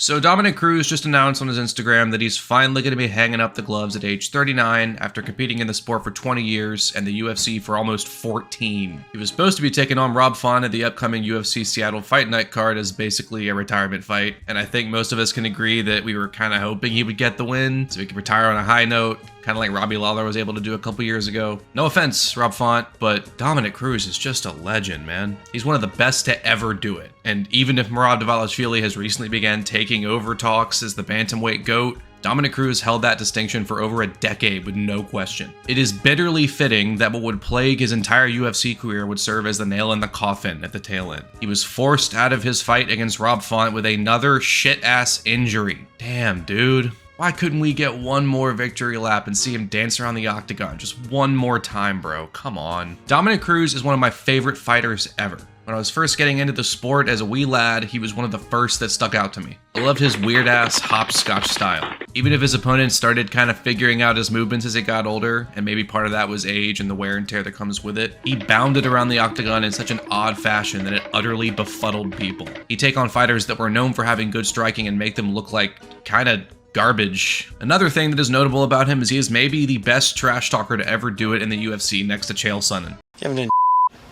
So Dominick Cruz just announced on his Instagram that he's finally going to be hanging up the gloves at age 39 after competing in the sport for 20 years and the UFC for almost 14. He was supposed to be taking on Rob Font at the upcoming UFC Seattle Fight Night card as basically a retirement fight, and I think most of us can agree that we were kind of hoping he would get the win so he could retire on a high note, kind of like Robbie Lawler was able to do a couple years ago. No offense, Rob Font, but Dominick Cruz is just a legend, man. He's one of the best to ever do it. And even if Murad Dvalishvili has recently began taking over talks as the bantamweight GOAT, Dominick Cruz held that distinction for over a decade with no question. It is bitterly fitting that what would plague his entire UFC career would serve as the nail in the coffin at the tail end. He was forced out of his fight against Rob Font with another shit-ass injury. Damn, dude. Why couldn't we get one more victory lap and see him dance around the octagon just one more time, bro? Come on. Dominick Cruz is one of my favorite fighters ever. When I was first getting into the sport as a wee lad, he was one of the first that stuck out to me. I loved his weird-ass hopscotch style. Even if his opponents started kind of figuring out his movements as he got older, and maybe part of that was age and the wear and tear that comes with it, he bounded around the octagon in such an odd fashion that it utterly befuddled people. He'd take on fighters that were known for having good striking and make them look like kind of garbage. Another thing that is notable about him is he is maybe the best trash talker to ever do it in the UFC next to Chael Sonnen. You haven't done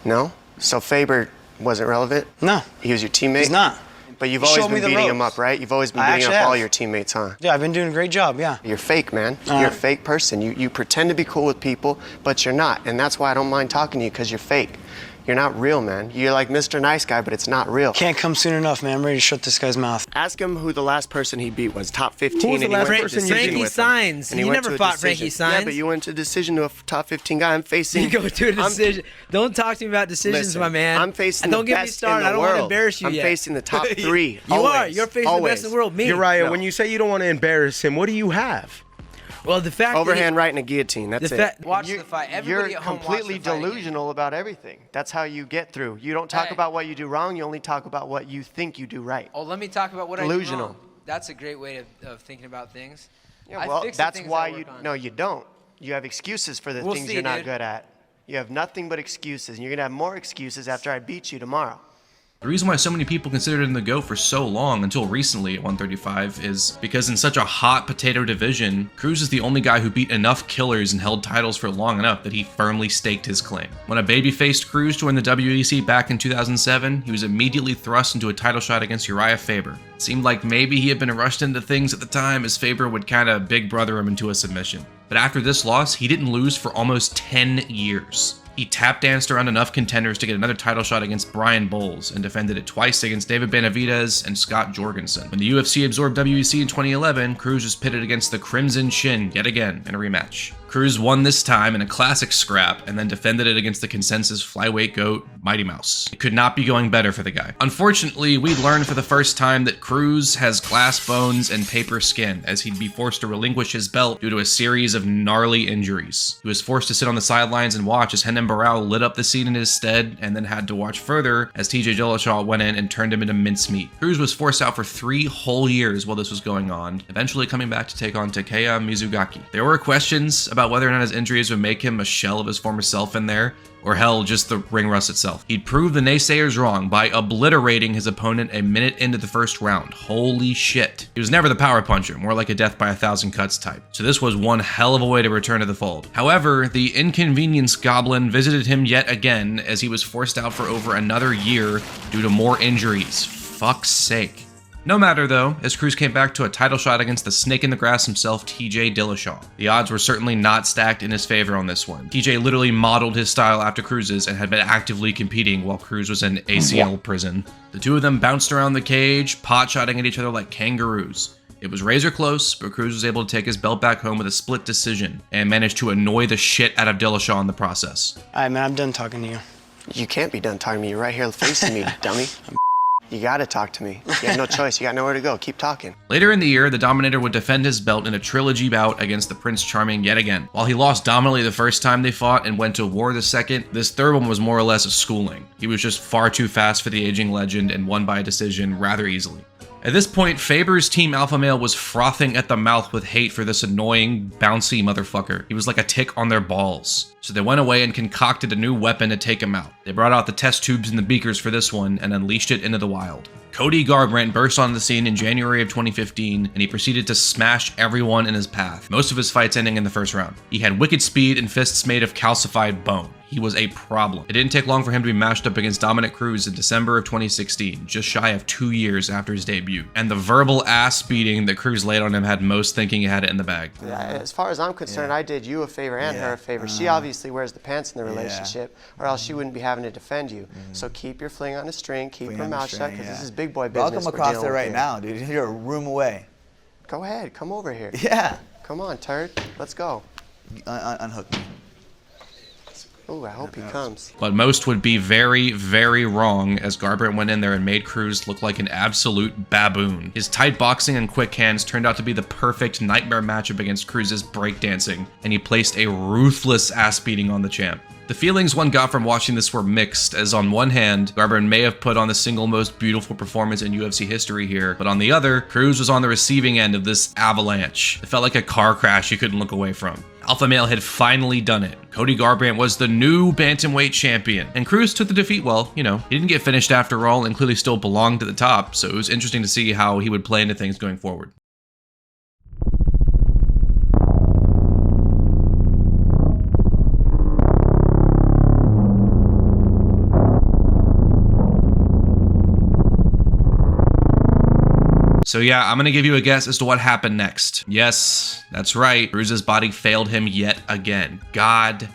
No? So Faber wasn't relevant? No. He was your teammate? He's not. But you've always been beating him up, right? You've always been beating up all your teammates, huh? Yeah, I've been doing a great job, yeah. You're fake, man. You're a fake person. You pretend to be cool with people, but you're not. And that's why I don't mind talking to you, because you're fake. You're not real, man. You're like Mr. Nice Guy, but it's not real. Can't come soon enough, man. I'm ready to shut this guy's mouth. Ask him who the last person he beat was. Top 15. Who was the last person you beat? Frankie Saenz. You never fought Frankie Saenz. Yeah, but you went to a decision to a top 15 guy. I'm facing... You go to a decision. Don't talk to me about decisions, Listen, my man. I'm facing Don't the get me best started. in the I don't world. want to embarrass you I'm yet. facing the top 3. You are. You're facing the best in the world. Me. Uriah, No. when you say you don't want to embarrass him, what do you have? Well, the fact Overhand right and a guillotine. That's it. Watch the fight. Everybody You're at home completely watch the fight delusional about everything. That's how you get through. You don't talk Hey. about what you do wrong. You only talk about what you think you do right. Oh, let me talk about what I do Delusional. wrong. That's a great way of thinking about things. Yeah, I well, fix the that's things why I work on. No, you don't. You have excuses for the We'll things see, you're not dude. good at. You have nothing but excuses, and you're gonna have more excuses after I beat you tomorrow. The reason why so many people considered him the GOAT for so long, until recently at 135, is because in such a hot potato division, Cruz is the only guy who beat enough killers and held titles for long enough that he firmly staked his claim. When a baby-faced Cruz joined the WEC back in 2007, he was immediately thrust into a title shot against Uriah Faber. It seemed like maybe he had been rushed into things at the time, as Faber would kinda big brother him into a submission. But after this loss, he didn't lose for almost 10 years. He tap danced around enough contenders to get another title shot against Brian Bowles and defended it twice against David Benavidez and Scott Jorgensen. When the UFC absorbed WEC in 2011, Cruz was pitted against the Crimson Chin yet again in a rematch. Cruz won this time in a classic scrap and then defended it against the consensus flyweight GOAT, Mighty Mouse. It could not be going better for the guy. Unfortunately, we learned for the first time that Cruz has glass bones and paper skin, as he'd be forced to relinquish his belt due to a series of gnarly injuries. He was forced to sit on the sidelines and watch as Renan Barão lit up the scene in his stead, and then had to watch further as TJ Dillashaw went in and turned him into mincemeat. Cruz was forced out for 3 whole years while this was going on, eventually coming back to take on Takeya Mizugaki. There were questions about whether or not his injuries would make him a shell of his former self in there, or hell, just the ring rust itself. He'd proved the naysayers wrong by obliterating his opponent a minute into the first round. Holy shit. He was never the power puncher, more like a death by 1,000 cuts type. So this was one hell of a way to return to the fold. However, the inconvenience goblin visited him yet again as he was forced out for over another year due to more injuries. Fuck's sake. No matter though, as Cruz came back to a title shot against the snake in the grass himself, TJ Dillashaw. The odds were certainly not stacked in his favor on this one. TJ literally modeled his style after Cruz's and had been actively competing while Cruz was in ACL prison. The two of them bounced around the cage, pot-shotting at each other like kangaroos. It was razor close, but Cruz was able to take his belt back home with a split decision and managed to annoy the shit out of Dillashaw in the process. Alright, man, I'm done talking to you. You can't be done talking to me. You're right here facing me, dummy. You gotta talk to me. You have no choice. You got nowhere to go. Keep talking. Later in the year, the Dominator would defend his belt in a trilogy bout against the Prince Charming yet again. While he lost dominantly the first time they fought and went to war the second, this third one was more or less a schooling. He was just far too fast for the aging legend and won by a decision rather easily. At this point, Faber's team alpha male was frothing at the mouth with hate for this annoying, bouncy motherfucker. He was like a tick on their balls. So they went away and concocted a new weapon to take him out. They brought out the test tubes and the beakers for this one and unleashed it into the wild. Cody Garbrandt burst onto the scene in January of 2015, and he proceeded to smash everyone in his path, most of his fights ending in the first round. He had wicked speed and fists made of calcified bone. He was a problem. It didn't take long for him to be matched up against Dominick Cruz in December of 2016, just shy of 2 years after his debut. And the verbal ass beating that Cruz laid on him had most thinking he had it in the bag. Yeah, as far as I'm concerned, I did you a favor and her a favor. She obviously wears the pants in the relationship, or else she wouldn't be having to defend you. So keep your fling on a string, keep her mouth shut, because this is big boy business. I'll come across there right now, dude. You're a room away. Go ahead, come over here. Yeah. Come on, turd. Let's go. Unhook me. Ooh, I hope he comes. But most would be very, very wrong, as Garbrandt went in there and made Cruz look like an absolute baboon. His tight boxing and quick hands turned out to be the perfect nightmare matchup against Cruz's breakdancing, and he placed a ruthless ass beating on the champ. The feelings one got from watching this were mixed, as on one hand, Garbrandt may have put on the single most beautiful performance in UFC history here, but on the other, Cruz was on the receiving end of this avalanche. It felt like a car crash you couldn't look away from. Alpha Male had finally done it. Cody Garbrandt was the new bantamweight champion, and Cruz took the defeat well. You know, he didn't get finished after all and clearly still belonged at the top, so it was interesting to see how he would play into things going forward. So yeah, I'm gonna give you a guess as to what happened next. Yes, that's right, Cruz's body failed him yet again. God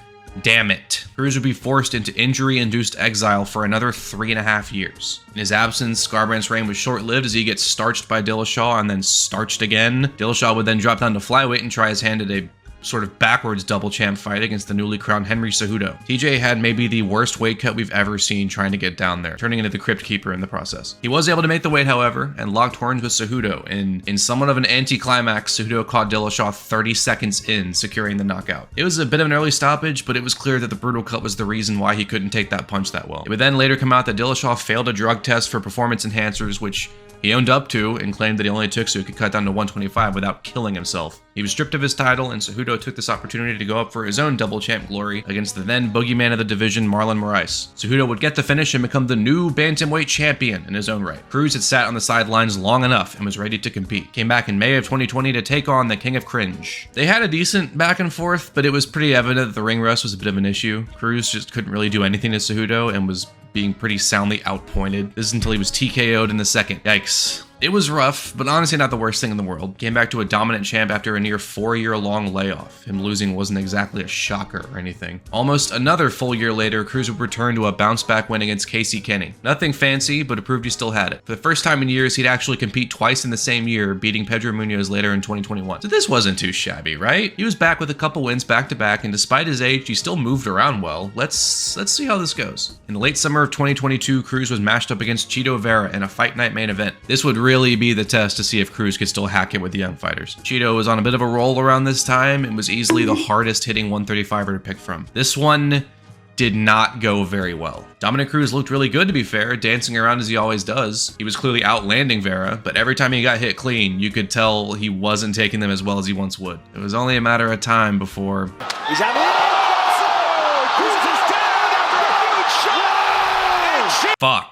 damn it. Cruz would be forced into injury-induced exile for another 3.5 years. In his absence, Garbrandt's reign was short-lived as he gets starched by Dillashaw and then starched again. Dillashaw would then drop down to flyweight and try his hand at a sort of backwards double champ fight against the newly crowned Henry Cejudo. TJ had maybe the worst weight cut we've ever seen trying to get down there, turning into the Crypt Keeper in the process. He was able to make the weight, however, and locked horns with Cejudo. In somewhat of an anti-climax, Cejudo caught Dillashaw 30 seconds in, securing the knockout. It was a bit of an early stoppage, but it was clear that the brutal cut was the reason why he couldn't take that punch that well. It would then later come out that Dillashaw failed a drug test for performance enhancers, which he owned up to and claimed that he only took so he could cut down to 125 without killing himself. He was stripped of his title, and Cejudo took this opportunity to go up for his own double champ glory against the then boogeyman of the division, Marlon Moraes. Cejudo would get the finish and become the new bantamweight champion in his own right. Cruz had sat on the sidelines long enough and was ready to compete. Came back in May of 2020 to take on the King of Cringe. They had a decent back and forth, but it was pretty evident that the ring rust was a bit of an issue. Cruz just couldn't really do anything to Cejudo and was being pretty soundly outpointed. This is until he was TKO'd in the second. Yikes. It was rough, but honestly not the worst thing in the world. Came back to a dominant champ after a near 4-year-long layoff. Him losing wasn't exactly a shocker or anything. Almost another full year later, Cruz would return to a bounce-back win against Casey Kenny. Nothing fancy, but it proved he still had it. For the first time in years, he'd actually compete twice in the same year, beating Pedro Munoz later in 2021. So this wasn't too shabby, right? He was back with a couple wins back-to-back, and despite his age, he still moved around well. Let's see how this goes. In the late summer of 2022, Cruz was matched up against Chito Vera in a Fight Night main event. This would really be the test to see if Cruz could still hack it with the young fighters. Chito was on a bit of a roll around this time and was easily the hardest hitting 135er to pick from. This one did not go very well. Dominick Cruz looked really good, to be fair, dancing around as he always does. He was clearly outlanding Vera, but every time he got hit clean, you could tell he wasn't taking them as well as he once would. It was only a matter of time before... He's out of Cruz is down after a huge shot! Fuck.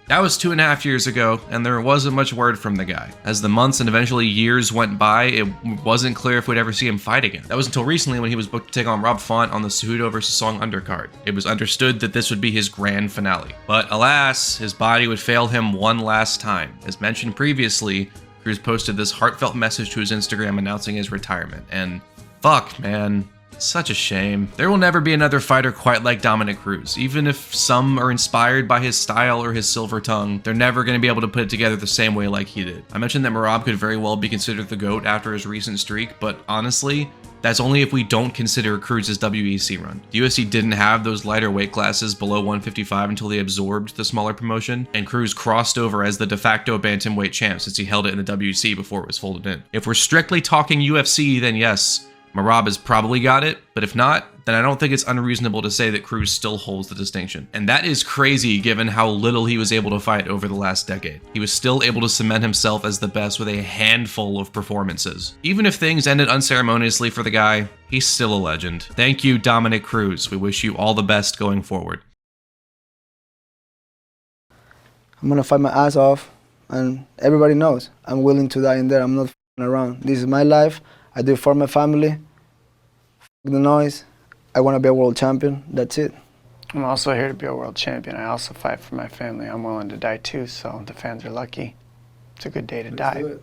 That was 2.5 years ago, and there wasn't much word from the guy. As the months and eventually years went by, it wasn't clear if we'd ever see him fight again. That was until recently when he was booked to take on Rob Font on the Cejudo vs. Song undercard. It was understood that this would be his grand finale. But alas, his body would fail him one last time. As mentioned previously, Cruz posted this heartfelt message to his Instagram announcing his retirement, and fuck, man. Such a shame. There will never be another fighter quite like Dominick Cruz. Even if some are inspired by his style or his silver tongue, they're never going to be able to put it together the same way like he did. I mentioned that Merab could very well be considered the GOAT after his recent streak, but honestly, that's only if we don't consider Cruz's WEC run. The UFC didn't have those lighter weight classes below 155 until they absorbed the smaller promotion, and Cruz crossed over as the de facto bantamweight champ since he held it in the WEC before it was folded in. If we're strictly talking UFC, then yes, Merab has probably got it, but if not, then I don't think it's unreasonable to say that Cruz still holds the distinction. And that is crazy given how little he was able to fight over the last decade. He was still able to cement himself as the best with a handful of performances. Even if things ended unceremoniously for the guy, he's still a legend. Thank you, Dominick Cruz. We wish you all the best going forward. I'm gonna fight my ass off, and everybody knows I'm willing to die in there. I'm not f***ing around. This is my life. I do it for my family. F*** the noise. I want to be a world champion. That's it. I'm also here to be a world champion. I also fight for my family. I'm willing to die too, so the fans are lucky. It's a good day to die.